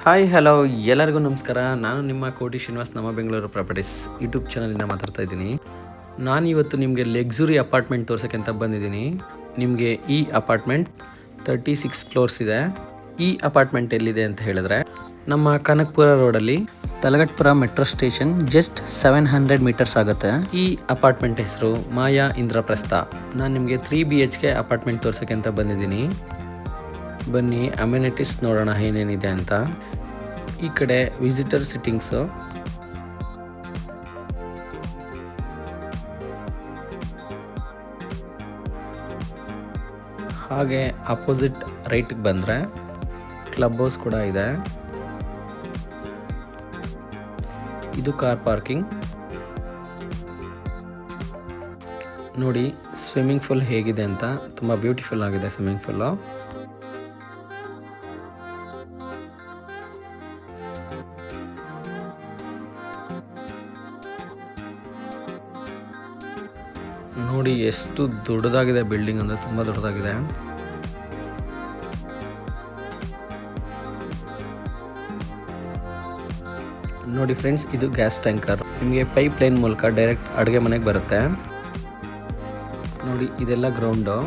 Hi hello ಎಲ್ಲರಿಗೂ ನಮಸ್ಕಾರ. ನಾನು ನಿಮ್ಮ ಕೋಟಿ ಶ್ರೀನಿವಾಸ್ ನಮ್ಮ ಬೆಂಗಳೂರು ಪ್ರಾಪರ್ಟೀಸ್ ಯೂಟ್ಯೂಬ್ ಚಾನಲಿಂದ ಮಾತಾಡ್ತಾ ಇದ್ದೀನಿ. ನಾನಿವತ್ತು ನಿಮಗೆ ಲಕ್ಸುರಿ ಅಪಾರ್ಟ್ಮೆಂಟ್ ತೋರ್ಸೋಕ್ಕೆ ಅಂತ ಬಂದಿದ್ದೀನಿ. ನಿಮಗೆ ಈ ಅಪಾರ್ಟ್ಮೆಂಟ್ 36 ಫ್ಲೋರ್ಸ್ ಇದೆ. ಈ ಅಪಾರ್ಟ್ಮೆಂಟ್ ಎಲ್ಲಿದೆ ಅಂತ ಹೇಳಿದ್ರೆ ನಮ್ಮ ಕನಕಪುರ ರೋಡಲ್ಲಿ Talaghattapura metro station just 700 metres ಆಗುತ್ತೆ. ಈ ಅಪಾರ್ಟ್ಮೆಂಟ್ ಹೆಸರು ಮಾಯಾ ಇಂದ್ರಪ್ರಸ್ಥ. ನಾನು ನಿಮಗೆ 3 BHK ಅಪಾರ್ಟ್ಮೆಂಟ್ ತೋರ್ಸೋಕ್ಕೆ ಅಂತ ಬಂದಿದ್ದೀನಿ. ಬನ್ನಿ ಅಮ್ಯುನಿಟೀಸ್ ನೋಡೋಣ ಏನೇನಿದೆ ಅಂತ. ಈ ಕಡೆ ವಿಸಿಟರ್ ಸಿಟ್ಟಿಂಗ್ಸು, ಹಾಗೆ ಅಪೋಸಿಟ್ ರೈಟ್ಗೆ ಬಂದರೆ ಕ್ಲಬ್ ಹೌಸ್ ಕೂಡ ಇದೆ. ಇದು ಕಾರ್ ಪಾರ್ಕಿಂಗ್. ನೋಡಿ ಸ್ವಿಮ್ಮಿಂಗ್ ಪೂಲ್ ಹೇಗಿದೆ ಅಂತ, ತುಂಬ ಬ್ಯೂಟಿಫುಲ್ ಆಗಿದೆ ಸ್ವಿಮ್ಮಿಂಗ್ ಪೂಲು. ನೋಡಿ ಎಷ್ಟು ದೊಡ್ಡದಾಗಿದೆ ಬಿಲ್ಡಿಂಗ್, ಅಂದರೆ ತುಂಬ ದೊಡ್ಡದಾಗಿದೆ. ನೋಡಿ ಫ್ರೆಂಡ್ಸ್, ಇದು ಗ್ಯಾಸ್ ಟ್ಯಾಂಕರ್. ನಿಮಗೆ ಪೈಪ್ ಲೈನ್ ಮೂಲಕ ಡೈರೆಕ್ಟ್ ಅಡುಗೆ ಮನೆಗೆ ಬರುತ್ತೆ. ನೋಡಿ ಇದೆಲ್ಲ ಗ್ರೌಂಡು.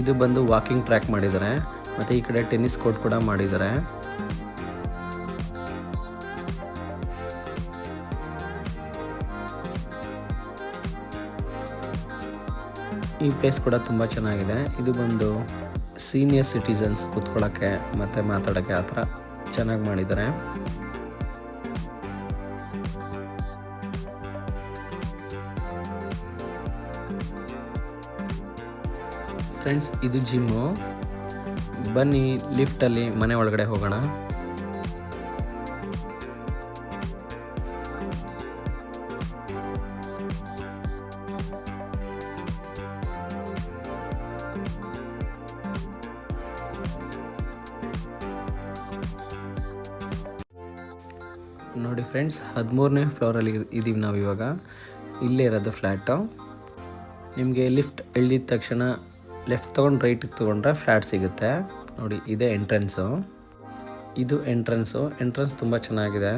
ಇದು ಬಂದು ವಾಕಿಂಗ್ ಟ್ರ್ಯಾಕ್ ಮಾಡಿದ್ದಾರೆ, ಮತ್ತು ಈ ಕಡೆ ಟೆನ್ನಿಸ್ ಕೋರ್ಟ್ ಕೂಡ ಮಾಡಿದ್ದಾರೆ. ಈ ಪ್ಲೇಸ್ ಕೂಡ ತುಂಬ ಚೆನ್ನಾಗಿದೆ. ಇದು ಬಂದು ಸೀನಿಯರ್ ಸಿಟಿಸನ್ಸ್ ಕೂತ್ಕೊಳ್ಳೋಕ್ಕೆ ಮತ್ತು ಮಾತಾಡೋಕ್ಕೆ ಆ ಥರ ಚೆನ್ನಾಗಿ ಮಾಡಿದ್ದಾರೆ. ಫ್ರೆಂಡ್ಸ್, ಇದು ಜಿಮ್ಮು. ಬನ್ನಿ ಲಿಫ್ಟಲ್ಲಿ ಮನೆ ಒಳಗಡೆ ಹೋಗೋಣ. ನೋಡಿ ಫ್ರೆಂಡ್ಸ್, 13ನೇ ಫ್ಲೋರಲ್ಲಿ ಇದ್ದೀವಿ ನಾವು ಇವಾಗ. ಇಲ್ಲೇ ಇರೋದು ಫ್ಲ್ಯಾಟು. ನಿಮಗೆ ಲಿಫ್ಟ್ ಇಳಿದ ತಕ್ಷಣ ಲೆಫ್ಟ್ ತೊಗೊಂಡು ರೈಟಿಗೆ ತೊಗೊಂಡ್ರೆ ಫ್ಲ್ಯಾಟ್ ಸಿಗುತ್ತೆ. ನೋಡಿ ಇದೇ ಎಂಟ್ರೆನ್ಸು. ಇದು ಎಂಟ್ರೆನ್ಸ್ ತುಂಬ ಚೆನ್ನಾಗಿದೆ.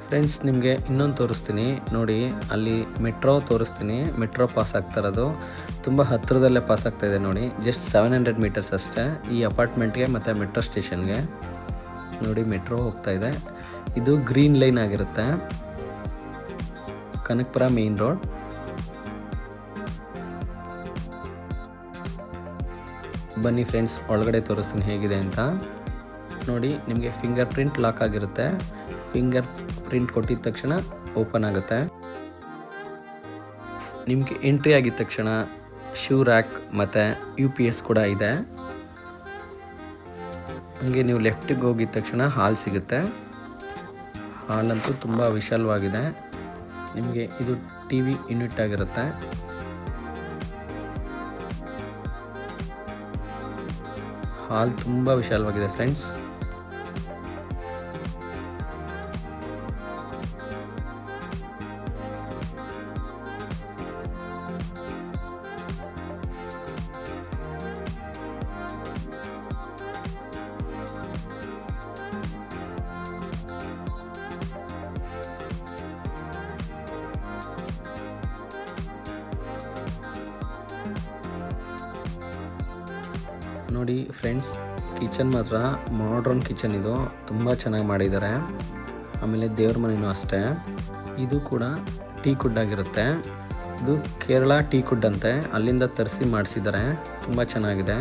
ಫ್ರೆಂಡ್ಸ್, ನಿಮಗೆ ಇನ್ನೊಂದು ತೋರಿಸ್ತೀನಿ ನೋಡಿ. ಅಲ್ಲಿ ಮೆಟ್ರೋ ತೋರಿಸ್ತೀನಿ. ಮೆಟ್ರೋ ಪಾಸ್ ಆಗ್ತಾ ಇರೋದು ತುಂಬ ಹತ್ತಿರದಲ್ಲೇ ಪಾಸ್ ಆಗ್ತಾ ಇದೆ. ನೋಡಿ ಜಸ್ಟ್ 700 ಮೀಟರ್ಸ್ ಅಷ್ಟೇ ಈ ಅಪಾರ್ಟ್ಮೆಂಟ್ಗೆ ಮತ್ತು ಮೆಟ್ರೋ ಸ್ಟೇಷನ್ಗೆ. ನೋಡಿ ಮೆಟ್ರೋ ಹೋಗ್ತಾ ಇದೆ. ಇದು ಗ್ರೀನ್ ಲೈನ್ ಆಗಿರುತ್ತೆ. Kanakapura main road. ಬನ್ನಿ ಫ್ರೆಂಡ್ಸ್, ಒಳಗಡೆ ತೋರಿಸ್ತೀನಿ ಹೇಗಿದೆ ಅಂತ. ನೋಡಿ ನಿಮಗೆ ಫಿಂಗರ್ ಪ್ರಿಂಟ್ ಲಾಕ್ ಆಗಿರುತ್ತೆ. ಫಿಂಗರ್ ಪ್ರಿಂಟ್ ಕೊಟ್ಟಿದ ತಕ್ಷಣ ಓಪನ್ ಆಗುತ್ತೆ. ನಿಮಗೆ ಎಂಟ್ರಿ ಆಗಿದ ತಕ್ಷಣ ಶೂ ರ್ಯಾಕ್ ಮತ್ತು UPS ಕೂಡ ಇದೆ. ಹಾಗೆ ನೀವು ಲೆಫ್ಟಿಗೆ ಹೋಗಿದ ತಕ್ಷಣ ಹಾಲ್ ಸಿಗುತ್ತೆ. ಹಾಲಂತೂ ತುಂಬ ವಿಶಾಲವಾಗಿದೆ. ನಿಮಗೆ ಇದು TV ಯೂನಿಟ್ ಆಗಿರುತ್ತೆ. ಹಾಲ್ ತುಂಬ ವಿಶಾಲವಾಗಿದೆ ಫ್ರೆಂಡ್ಸ್. ನೋಡಿ ಫ್ರೆಂಡ್ಸ್, ಕಿಚನ್ ಮಾತ್ರ ಮಾಡ್ರನ್ ಕಿಚನ್. ಇದು ತುಂಬ ಚೆನ್ನಾಗಿ ಮಾಡಿದ್ದಾರೆ. ಆಮೇಲೆ ದೇವ್ರ ಮನೆಯೂ ಅಷ್ಟೇ. ಇದು ಕೂಡ ಟೀ ಕುಡ್ ಆಗಿರುತ್ತೆ. ಇದು ಕೇರಳ ಟೀ ಕುಡ್ ಅಂತೆ, ಅಲ್ಲಿಂದ ತರಿಸಿ ಮಾಡಿಸಿದ್ದಾರೆ. ತುಂಬ ಚೆನ್ನಾಗಿದೆ.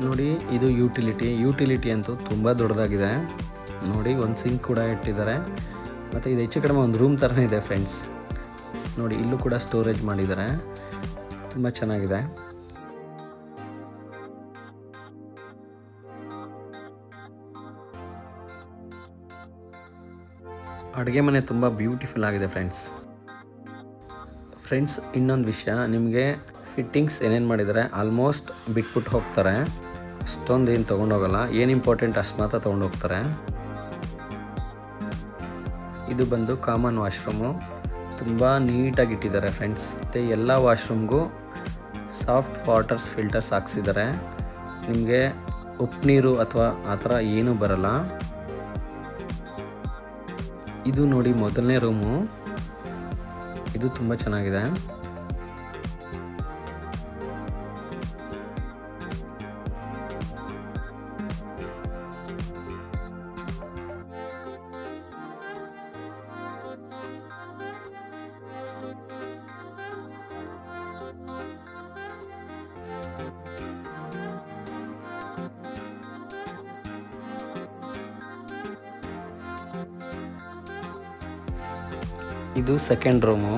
ನೋಡಿ ಇದು ಯೂಟಿಲಿಟಿ ಅಂತೂ ತುಂಬ ದೊಡ್ಡದಾಗಿದೆ. ನೋಡಿ ಒಂದು ಸಿಂಕ್ ಕೂಡ ಇಟ್ಟಿದ್ದಾರೆ, ಮತ್ತು ಇದು ಹೆಚ್ಚು ಕಡಿಮೆ ಒಂದು ರೂಮ್ ಥರನೇ ಇದೆ ಫ್ರೆಂಡ್ಸ್. ನೋಡಿ ಇಲ್ಲೂ ಕೂಡ ಸ್ಟೋರೇಜ್ ಮಾಡಿದ್ದಾರೆ. ತುಂಬ ಚೆನ್ನಾಗಿದೆ. ಅಡುಗೆ ಮನೆ ತುಂಬ ಬ್ಯೂಟಿಫುಲ್ ಆಗಿದೆ ಫ್ರೆಂಡ್ಸ್. ಇನ್ನೊಂದು ವಿಷಯ, ನಿಮಗೆ ಫಿಟ್ಟಿಂಗ್ಸ್ ಏನೇನು ಮಾಡಿದ್ದಾರೆ ಆಲ್ಮೋಸ್ಟ್ ಬಿಟ್ಬಿಟ್ಟು ಹೋಗ್ತಾರೆ. ಅಷ್ಟೊಂದು ಏನು ತೊಗೊಂಡೋಗಲ್ಲ, ಏನು ಇಂಪಾರ್ಟೆಂಟ್ ಅಷ್ಟು ಮಾತ್ರ ತೊಗೊಂಡೋಗ್ತಾರೆ. ಇದು ಬಂದು ಕಾಮನ್ ವಾಶ್ರೂಮು, ತುಂಬ ನೀಟಾಗಿ ಇಟ್ಟಿದ್ದಾರೆ ಫ್ರೆಂಡ್ಸ್. ಮತ್ತು ಎಲ್ಲ ವಾಶ್ರೂಮ್ಗೂ ಸಾಫ್ಟ್ ವಾಟರ್ಸ್ ಫಿಲ್ಟರ್ಸ್ ಹಾಕ್ಸಿದ್ದಾರೆ. ನಿಮಗೆ ಉಪ್ಪು ನೀರು ಅಥವಾ ಆ ಥರ ಏನೂ ಬರಲ್ಲ. ಇದು ನೋಡಿ ಮೊದಲನೇ ರೂಮು, ಇದು ತುಂಬ ಚೆನ್ನಾಗಿದೆ. ಇದು ಸೆಕೆಂಡ್ ರೂಮು.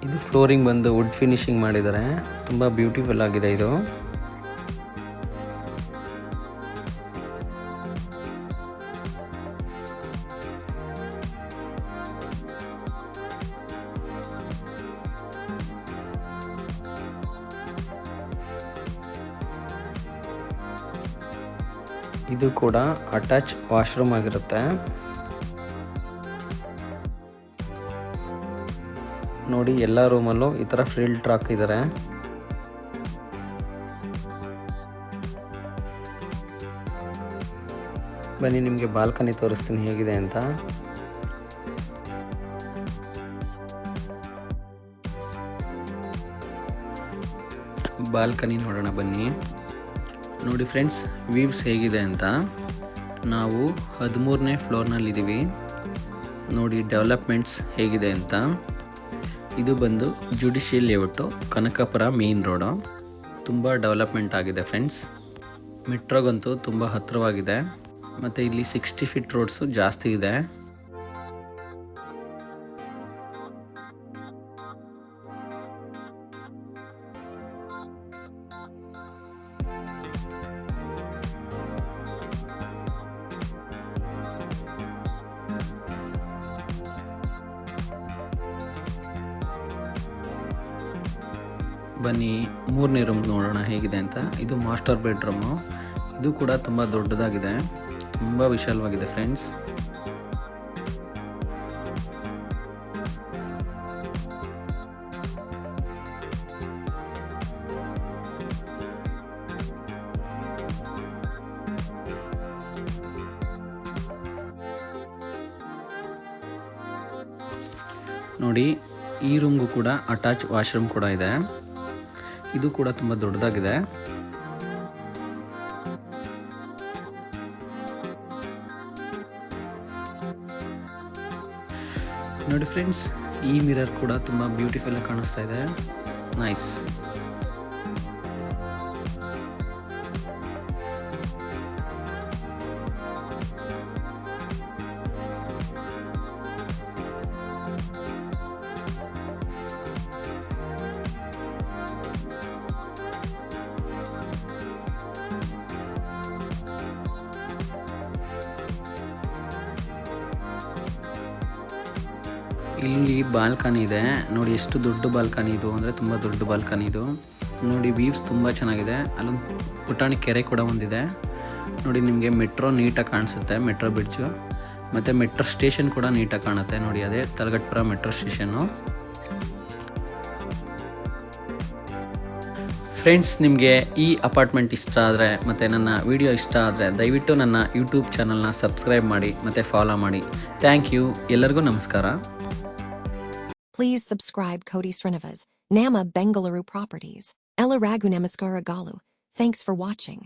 ಇದು ಫ್ಲೋರಿಂಗ್ ಬಂದು ವುಡ್ ಫಿನಿಶಿಂಗ್ ಮಾಡಿದ್ದಾರೆ, ತುಂಬ ಬ್ಯೂಟಿಫುಲ್ ಆಗಿದೆ ಇದು. ಇದು ಕೂಡ ಅಟ್ಯಾಚ್ ವಾಶ್ರೂಮ್ ಆಗಿರುತ್ತೆ. ನೋಡಿ ಎಲ್ಲ ರೂಮಲ್ಲೂ ಈ ಥರ ಫಿಲ್ಟರ್ ಹಾಕಿದ್ದಾರೆ. ಬನ್ನಿ ನಿಮಗೆ ಬಾಲ್ಕನಿ ತೋರಿಸ್ತೀನಿ ಹೇಗಿದೆ ಅಂತ. ಬಾಲ್ಕನಿ ನೋಡೋಣ ಬನ್ನಿ. ನೋಡಿ ಫ್ರೆಂಡ್ಸ್, ವ್ಯೂವ್ಸ್ ಹೇಗಿದೆ ಅಂತ. ನಾವು 13ನೇ ಫ್ಲೋರ್ನಲ್ಲಿದ್ದೀವಿ. ನೋಡಿ ಡೆವಲಪ್ಮೆಂಟ್ಸ್ ಹೇಗಿದೆ ಅಂತ. ಇದು ಬಂದು judicial layout, Kanakapura main road. ತುಂಬ ಡೆವಲಪ್ಮೆಂಟ್ ಆಗಿದೆ ಫ್ರೆಂಡ್ಸ್. ಮೆಟ್ರೋಗಂತೂ ತುಂಬ ಹತ್ತಿರವಾಗಿದೆ. ಮತ್ತು ಇಲ್ಲಿ 60 ಫೀಟ್ ರೋಡ್ಸು ಜಾಸ್ತಿ ಇದೆ. ಬನ್ನಿ 3ನೇ ರೂಮ್ ನೋಡೋಣ ಹೇಗಿದೆ ಅಂತ. ಇದು ಮಾಸ್ಟರ್ ಬೆಡ್ರೂಮು. ಇದು ಕೂಡ ತುಂಬ ದೊಡ್ಡದಾಗಿದೆ, ತುಂಬ ವಿಶಾಲವಾಗಿದೆ ಫ್ರೆಂಡ್ಸ್. ನೋಡಿ ಈ ರೂಮ್ಗೂ ಕೂಡ ಅಟ್ಯಾಚ್ ವಾಶ್ರೂಮ್ ಕೂಡ ಇದೆ. ಇದು ಕೂಡ ತುಂಬ ದೊಡ್ಡದಾಗಿದೆ. ನೋಡಿ ಫ್ರೆಂಡ್ಸ್, ಈ ಮಿರರ್ ಕೂಡ ತುಂಬ ಬ್ಯೂಟಿಫುಲ್ ಆಗಿ ಕಾಣಿಸ್ತಾ ಇದೆ. ನೈಸ್. ಇಲ್ಲಿ ಬಾಲ್ಕನಿ ಇದೆ ನೋಡಿ, ಎಷ್ಟು ದೊಡ್ಡ ಬಾಲ್ಕನಿ ಇದು ಅಂದರೆ ತುಂಬ ದೊಡ್ಡ ಬಾಲ್ಕನಿ ಇದು. ನೋಡಿ ವ್ಯೂವ್ಸ್ ತುಂಬ ಚೆನ್ನಾಗಿದೆ. ಅಲ್ಲೊಂದು ಪುಟಾಣಿ ಕೆರೆ ಕೂಡ ಒಂದಿದೆ ನೋಡಿ. ನಿಮಗೆ ಮೆಟ್ರೋ ನೀಟಾಗಿ ಕಾಣಿಸುತ್ತೆ, ಮೆಟ್ರೋ ಬ್ರಿಡ್ಜು. ಮತ್ತು ಮೆಟ್ರೋ ಸ್ಟೇಷನ್ ಕೂಡ ನೀಟಾಗಿ ಕಾಣುತ್ತೆ ನೋಡಿ, ಅದೇ ತಲಗಟ್ಪುರ ಮೆಟ್ರೋ ಸ್ಟೇಷನ್ನು. ಫ್ರೆಂಡ್ಸ್, ನಿಮಗೆ ಈ ಅಪಾರ್ಟ್ಮೆಂಟ್ ಇಷ್ಟ ಆದರೆ ಮತ್ತು ನನ್ನ ವಿಡಿಯೋ ಇಷ್ಟ ಆದರೆ ದಯವಿಟ್ಟು ನನ್ನ ಯೂಟ್ಯೂಬ್ ಚಾನಲ್ನ ಸಬ್ಸ್ಕ್ರೈಬ್ ಮಾಡಿ ಮತ್ತು ಫಾಲೋ ಮಾಡಿ. Thank you. ಎಲ್ಲರಿಗೂ ನಮಸ್ಕಾರ. Please subscribe Koti Srinivas, Nama Bengaluru Properties, Ella Ragu Namaskara Galu. Thanks for watching.